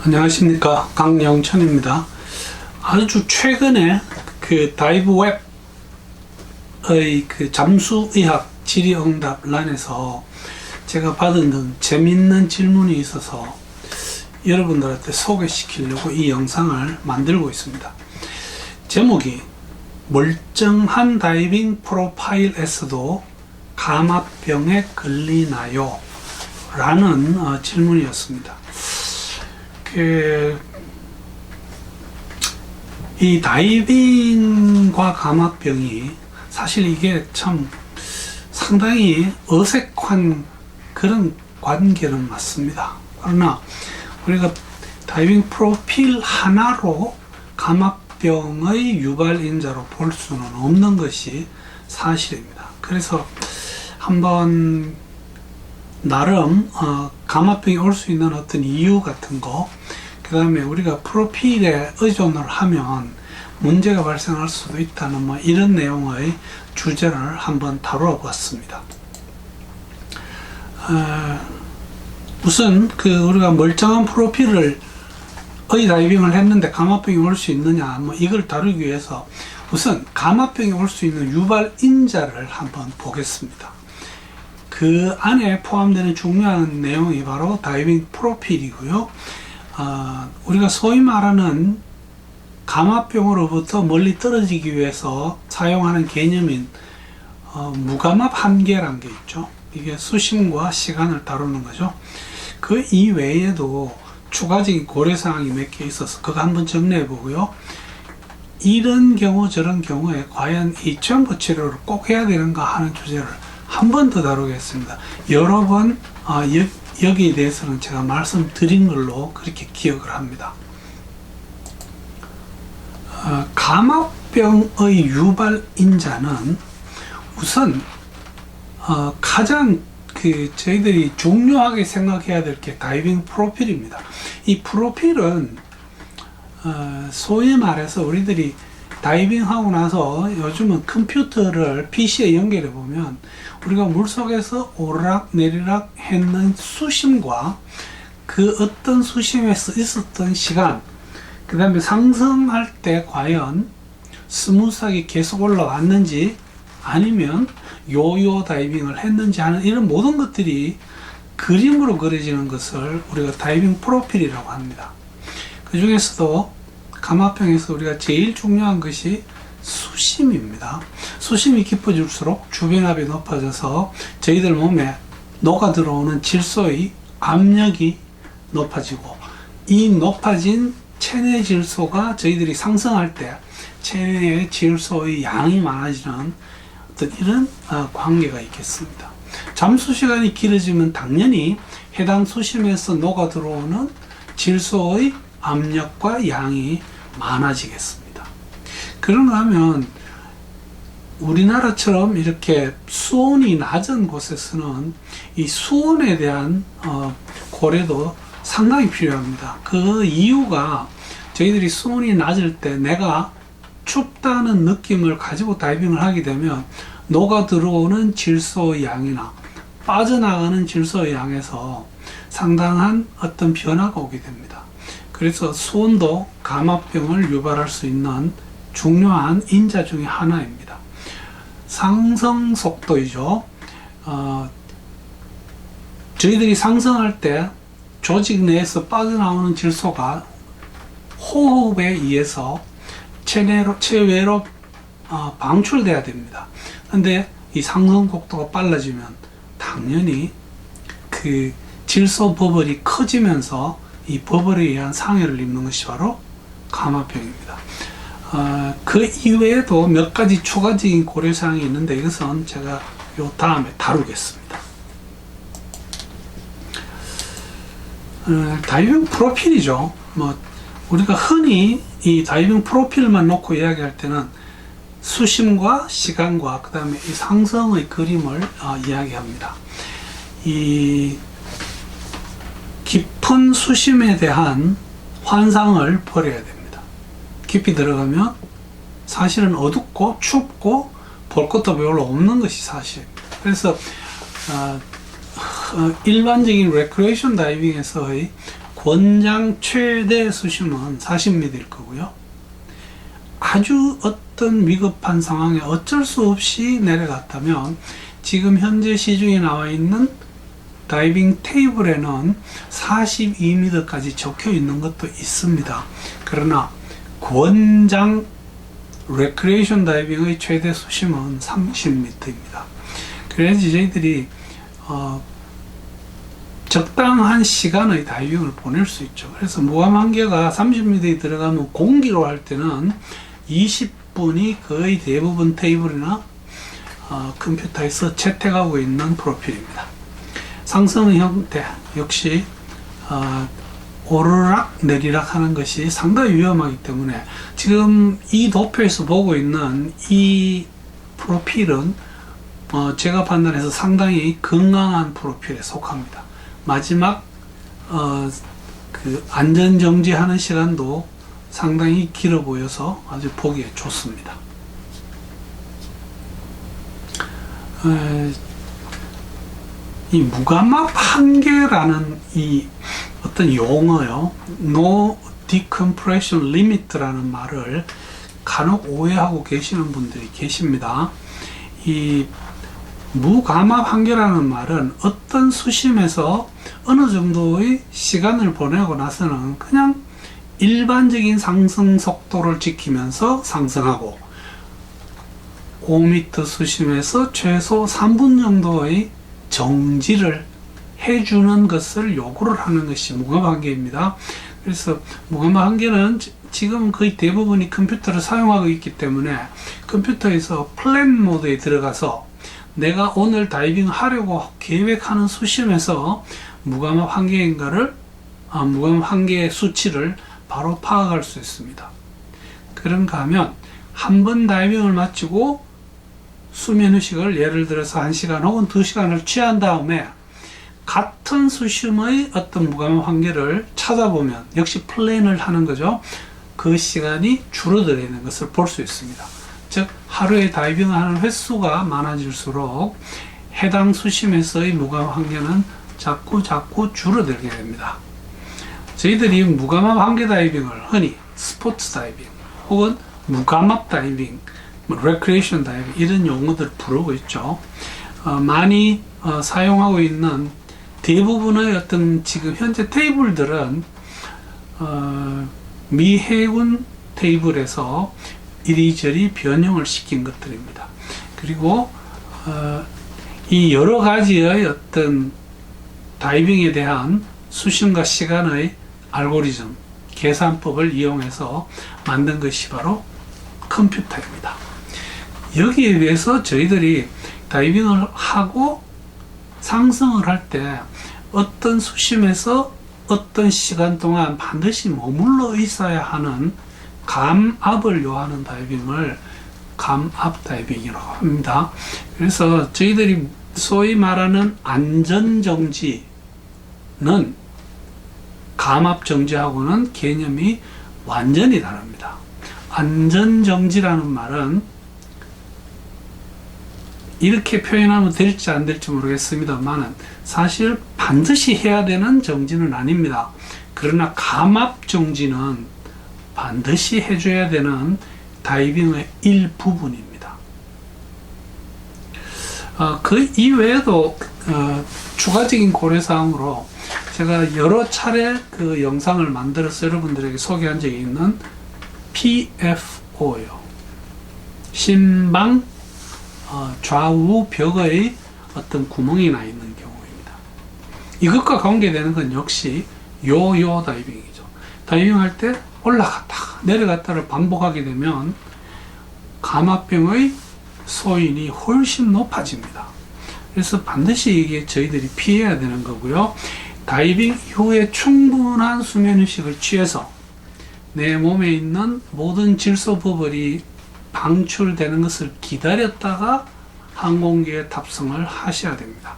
안녕하십니까, 강영천입니다. 아주 최근에 그 다이브웹의 그 잠수의학 질의응답란에서 제가 받은 재밌는 질문이 있어서 여러분들한테 소개시키려고 이 영상을 만들고 있습니다. 제목이 멀쩡한 다이빙 프로파일에서도 감압병에 걸리나요? 라는 질문이었습니다. 이 다이빙과 감압병이 사실 이게 참 상당히 어색한 그런 관계는 맞습니다. 그러나 우리가 다이빙 프로필 하나로 감압병의 유발인자로 볼 수는 없는 것이 사실입니다. 그래서 한번 나름 감압병이 올 수 있는 어떤 이유 같은 거, 그 다음에 우리가 프로필에 의존을 하면 문제가 발생할 수도 있다는 이런 내용의 주제를 한번 다루어 봤습니다. 우선 우리가 멀쩡한 프로필을 다이빙을 했는데 감압병이 올 수 있느냐, 이걸 다루기 위해서 우선 감압병이 올 수 있는 유발인자를 한번 보겠습니다. 그 안에 포함되는 중요한 내용이 바로 다이빙 프로필이고요. 우리가 소위 말하는 감압병으로부터 멀리 떨어지기 위해서 사용하는 개념인 무감압 한계라는 게 있죠. 이게 수심과 시간을 다루는 거죠. 그 이외에도 추가적인 고려사항이 몇 개 있어서 그거 한번 정리해 보고요. 이런 경우 저런 경우에 과연 이 점프 치료를 꼭 해야 되는가 하는 주제를 한 번 더 다루겠습니다. 여러 번 여기에 대해서는 제가 말씀드린 걸로 그렇게 기억을 합니다. 감압병의 유발인자는 우선 가장 저희들이 중요하게 생각해야 될 게 다이빙 프로필입니다. 이 프로필은 소위 말해서 우리들이 다이빙하고 나서 요즘은 컴퓨터를 PC에 연결해 보면 우리가 물속에서 오르락 내리락 했는 수심과 그 어떤 수심에서 있었던 시간, 그 다음에 상승할 때 과연 스무스하게 계속 올라갔는지 아니면 요요 다이빙을 했는지 하는 이런 모든 것들이 그림으로 그려지는 것을 우리가 다이빙 프로필이라고 합니다. 그 중에서도 감압병에서 우리가 제일 중요한 것이 수심입니다. 수심이 깊어질수록 주변압이 높아져서 저희들 몸에 녹아 들어오는 질소의 압력이 높아지고, 이 높아진 체내 질소가 저희들이 상승할 때 체내의 질소의 양이 많아지는 어떤 이런 관계가 있겠습니다. 잠수 시간이 길어지면 당연히 해당 수심에서 녹아 들어오는 질소의 압력과 양이 많아지겠습니다. 그런가 하면 우리나라처럼 이렇게 수온이 낮은 곳에서는 이 수온에 대한 고려도 상당히 필요합니다. 그 이유가 저희들이 수온이 낮을 때 내가 춥다는 느낌을 가지고 다이빙을 하게 되면 녹아 들어오는 질소의 양이나 빠져나가는 질소의 양에서 상당한 어떤 변화가 오게 됩니다. 그래서 수온도 감압병을 유발할 수 있는 중요한 인자 중에 하나입니다. 상승 속도이죠. 저희들이 상승할 때 조직 내에서 빠져나오는 질소가 호흡에 의해서 체외로 방출돼야 됩니다. 근데 이 상승 속도가 빨라지면 당연히 그 질소 버블이 커지면서 이 버블에 의한 상해를 입는 것이 바로 감압병입니다. 그 이외에도 몇 가지 추가적인 고려사항이 있는데 이것은 제가 요 다음에 다루겠습니다. 다이빙 프로필이죠. 뭐 우리가 흔히 이 다이빙 프로필만 놓고 이야기할 때는 수심과 시간과 그 다음에 이 상승의 그림을 이야기합니다. 이 깊은 수심에 대한 환상을 버려야 됩니다. 깊이 들어가면 사실은 어둡고 춥고 볼 것도 별로 없는 것이 사실입니다. 그래서 일반적인 레크레이션 다이빙에서의 권장 최대 수심은 40m일 거고요. 아주 어떤 위급한 상황에 어쩔 수 없이 내려갔다면 지금 현재 시중에 나와 있는 다이빙 테이블에는 42m까지 적혀 있는 것도 있습니다. 그러나 권장 레크레이션 다이빙의 최대 수심은 30m입니다. 그래서 저희들이 적당한 시간의 다이빙을 보낼 수 있죠. 그래서 무감 한계가 30m에 들어가면 공기로 할 때는 20분이 거의 대부분 테이블이나 컴퓨터에서 채택하고 있는 프로필입니다. 상승의 형태 역시 오르락 내리락 하는 것이 상당히 위험하기 때문에 지금 이 도표에서 보고 있는 이 프로필은 제가 판단해서 상당히 건강한 프로필에 속합니다. 마지막 그 안전정지하는 시간도 상당히 길어 보여서 아주 보기에 좋습니다. 이 무감압 한계라는 이 어떤 용어요, No Decompression Limit라는 말을 간혹 오해하고 계시는 분들이 계십니다. 이 무감압 한계라는 말은 어떤 수심에서 어느 정도의 시간을 보내고 나서는 그냥 일반적인 상승 속도를 지키면서 상승하고 5m 수심에서 최소 3분 정도의 정지를 해주는 것을 요구를 하는 것이 무감압 한계입니다. 그래서 무감압 한계는 지금 거의 대부분이 컴퓨터를 사용하고 있기 때문에 컴퓨터에서 플랜 모드에 들어가서 내가 오늘 다이빙 하려고 계획하는 수심에서 무감압 한계인가를 무감압 한계의 수치를 바로 파악할 수 있습니다. 그런가 하면 한 번 다이빙을 마치고 수면 휴식을 예를 들어서 1시간 혹은 2시간을 취한 다음에 같은 수심의 어떤 무감압 한계를 찾아보면 역시 플랜을 하는 거죠. 그 시간이 줄어들어 있는 것을 볼 수 있습니다. 즉 하루에 다이빙을 하는 횟수가 많아질수록 해당 수심에서의 무감압 한계는 자꾸 줄어들게 됩니다. 저희들이 무감압 한계 다이빙을 흔히 스포츠 다이빙 혹은 무감압 다이빙, 레크레이션 다이빙 이런 용어들 부르고 있죠. 많이 사용하고 있는 대부분의 어떤 지금 현재 테이블들은 미 해군 테이블에서 이리저리 변형을 시킨 것들입니다. 그리고 이 여러 가지의 어떤 다이빙에 대한 수심과 시간의 알고리즘, 계산법을 이용해서 만든 것이 바로 컴퓨터입니다. 여기에 비해서 저희들이 다이빙을 하고 상승을 할 때 어떤 수심에서 어떤 시간 동안 반드시 머물러 있어야 하는 감압을 요하는 다이빙을 감압 다이빙이라고 합니다. 그래서 저희들이 소위 말하는 안전정지는 감압정지하고는 개념이 완전히 다릅니다. 안전정지라는 말은 이렇게 표현하면 될지 안 될지 모르겠습니다만 사실 반드시 해야 되는 정지는 아닙니다. 그러나 감압정지는 반드시 해줘야 되는 다이빙의 일부분입니다. 그 이외에도 추가적인 고려사항으로 제가 여러 차례 그 영상을 만들어서 여러분들에게 소개한 적이 있는 PFO요. 심방 좌우 벽의 어떤 구멍이 나 있는 경우입니다. 이것과 관계되는 건 역시 요요 다이빙이죠. 다이빙할 때 올라갔다가 내려갔다를 반복하게 되면 감압병의 소인이 훨씬 높아집니다. 그래서 반드시 이게 저희들이 피해야 되는 거고요. 다이빙 이후에 충분한 수면 휴식을 취해서 내 몸에 있는 모든 질소 버블이 방출되는 것을 기다렸다가 항공기에 탑승을 하셔야 됩니다.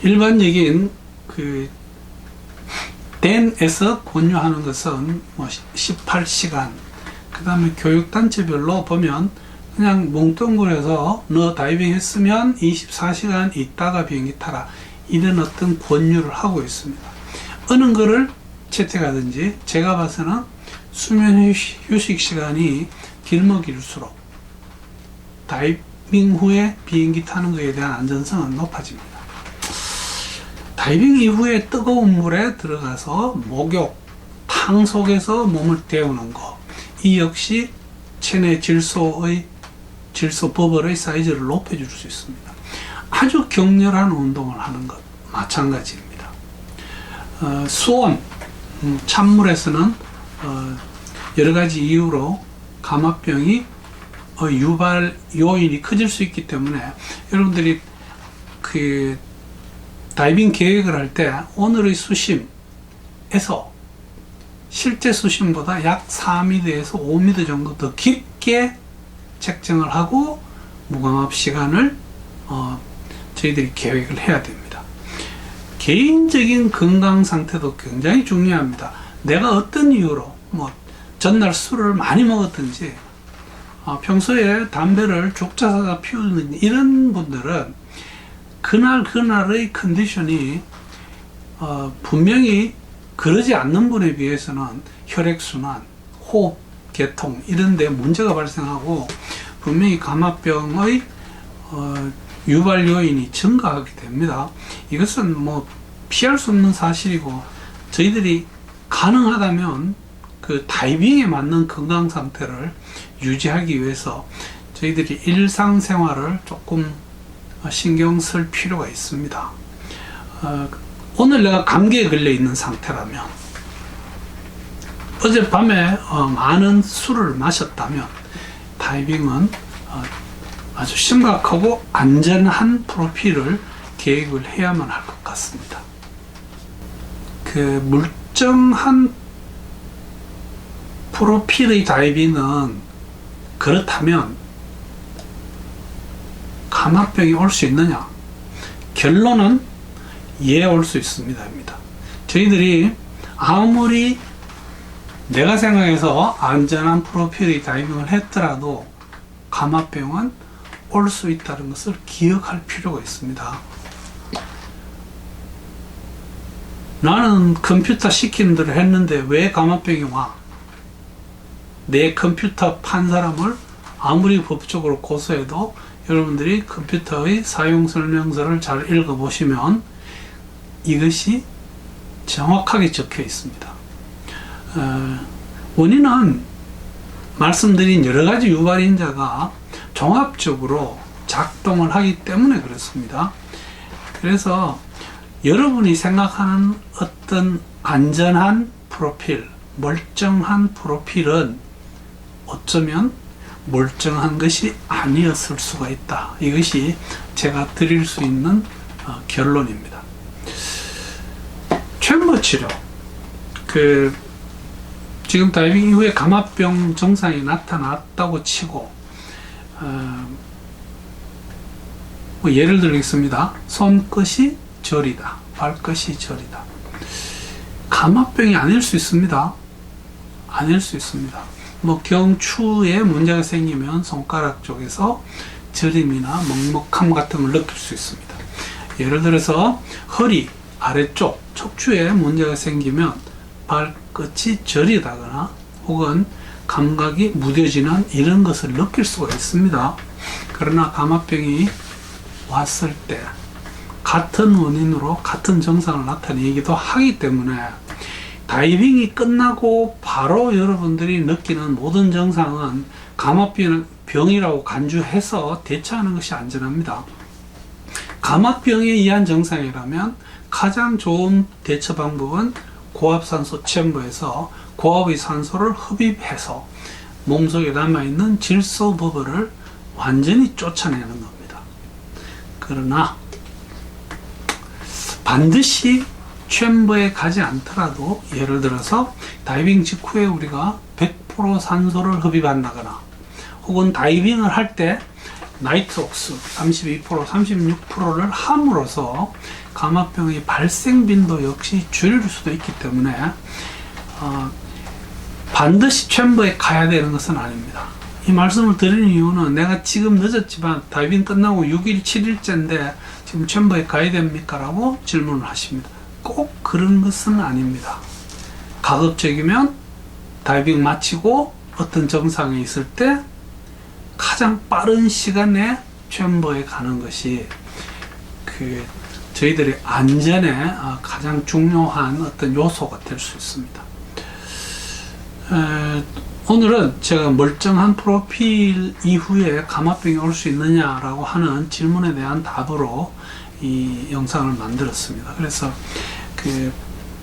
일반적인 댄에서 권유하는 것은 18시간, 그 다음에 교육단체별로 보면 그냥 뭉뚱그려서 너 다이빙 했으면 24시간 있다가 비행기 타라, 이런 어떤 권유를 하고 있습니다. 어느 거를 채택하든지 제가 봐서는 수면 휴식 시간이 길면 길수록 다이빙 후에 비행기 타는 것에 대한 안전성은 높아집니다. 다이빙 이후에 뜨거운 물에 들어가서 목욕, 탕 속에서 몸을 데우는 것, 이 역시 체내 질소 버블의 사이즈를 높여줄 수 있습니다. 아주 격렬한 운동을 하는 것 마찬가지입니다. 수온, 찬물에서는 여러 가지 이유로 감압병이 유발 요인이 커질 수 있기 때문에 여러분들이 다이빙 계획을 할 때 오늘의 수심에서 실제 수심보다 약 4m에서 5m 정도 더 깊게 책정을 하고 무감압 시간을 저희들이 계획을 해야 됩니다. 개인적인 건강 상태도 굉장히 중요합니다. 내가 어떤 이유로 전날 술을 많이 먹었든지 평소에 담배를 족자사자 피우는 이런 분들은 그날의 컨디션이 분명히 그러지 않는 분에 비해서는 혈액순환, 호흡, 계통 이런 데 문제가 발생하고 분명히 감압병의 유발 요인이 증가하게 됩니다. 이것은 피할 수 없는 사실이고 저희들이 가능하다면 그 다이빙에 맞는 건강 상태를 유지하기 위해서 저희들이 일상생활을 조금 신경 쓸 필요가 있습니다. 오늘 내가 감기에 걸려 있는 상태라면, 어젯밤에 많은 술을 마셨다면 다이빙은 아주 심각하고 안전한 프로필을 계획을 해야만 할 것 같습니다. 물정한 프로필의 다이빙은 그렇다면 감압병이 올 수 있느냐? 결론은 예, 올 수 있습니다. 저희들이 아무리 내가 생각해서 안전한 프로필의 다이빙을 했더라도 감압병은 올 수 있다는 것을 기억할 필요가 있습니다. 나는 컴퓨터 시키는 대로 했는데 왜 감압병이 와? 내 컴퓨터 판 사람을 아무리 법적으로 고소해도 여러분들이 컴퓨터의 사용 설명서를 잘 읽어보시면 이것이 정확하게 적혀 있습니다. 원인은 말씀드린 여러 가지 유발인자가 종합적으로 작동을 하기 때문에 그렇습니다. 그래서 여러분이 생각하는 어떤 안전한 프로필, 멀쩡한 프로필은 어쩌면 멀쩡한 것이 아니었을 수가 있다. 이것이 제가 드릴 수 있는 결론입니다. 챔버 치료. 지금 다이빙 이후에 감압병 증상이 나타났다고 치고, 예를 들겠습니다. 손끝이 저리다. 발끝이 저리다. 감압병이 아닐 수 있습니다. 아닐 수 있습니다. 경추에 문제가 생기면 손가락 쪽에서 저림이나 먹먹함 같은 걸 느낄 수 있습니다. 예를 들어서 허리 아래쪽 척추에 문제가 생기면 발끝이 저리다거나 혹은 감각이 무뎌지는 이런 것을 느낄 수가 있습니다. 그러나 감압병이 왔을 때 같은 원인으로 같은 증상을 나타내기도 하기 때문에 다이빙이 끝나고 바로 여러분들이 느끼는 모든 증상은 감압병이라고 간주해서 대처하는 것이 안전합니다. 감압병에 의한 증상이라면 가장 좋은 대처 방법은 고압산소 챔버에서 고압의 산소를 흡입해서 몸속에 남아있는 질소 버블을 완전히 쫓아내는 겁니다. 그러나 반드시 챔버에 가지 않더라도 예를 들어서 다이빙 직후에 우리가 100% 산소를 흡입한다거나 혹은 다이빙을 할 때 나이트옥스 32%, 36%를 함으로써 감압병의 발생 빈도 역시 줄일 수도 있기 때문에 반드시 챔버에 가야 되는 것은 아닙니다. 이 말씀을 드리는 이유는 내가 지금 늦었지만 다이빙 끝나고 6일, 7일째인데 지금 챔버에 가야 됩니까? 라고 질문을 하십니다. 꼭 그런 것은 아닙니다. 가급적이면 다이빙 마치고 어떤 정상에 있을 때 가장 빠른 시간에 챔버에 가는 것이 저희들의 안전에 가장 중요한 어떤 요소가 될 수 있습니다. 오늘은 제가 멀쩡한 프로필 이후에 감압병이 올 수 있느냐라고 하는 질문에 대한 답으로 이 영상을 만들었습니다. 그래서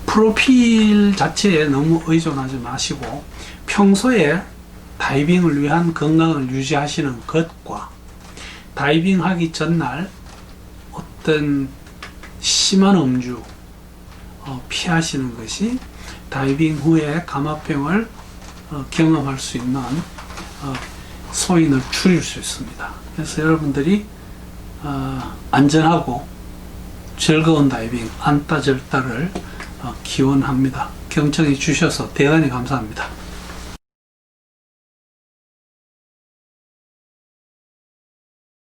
프로필 자체에 너무 의존하지 마시고 평소에 다이빙을 위한 건강을 유지하시는 것과 다이빙하기 전날 어떤 심한 음주 피하시는 것이 다이빙 후에 감압병을 경험할 수 있는 소인을 줄일 수 있습니다. 그래서 여러분들이 안전하고 즐거운 다이빙 안따절따를 기원합니다. 경청해 주셔서 대단히 감사합니다.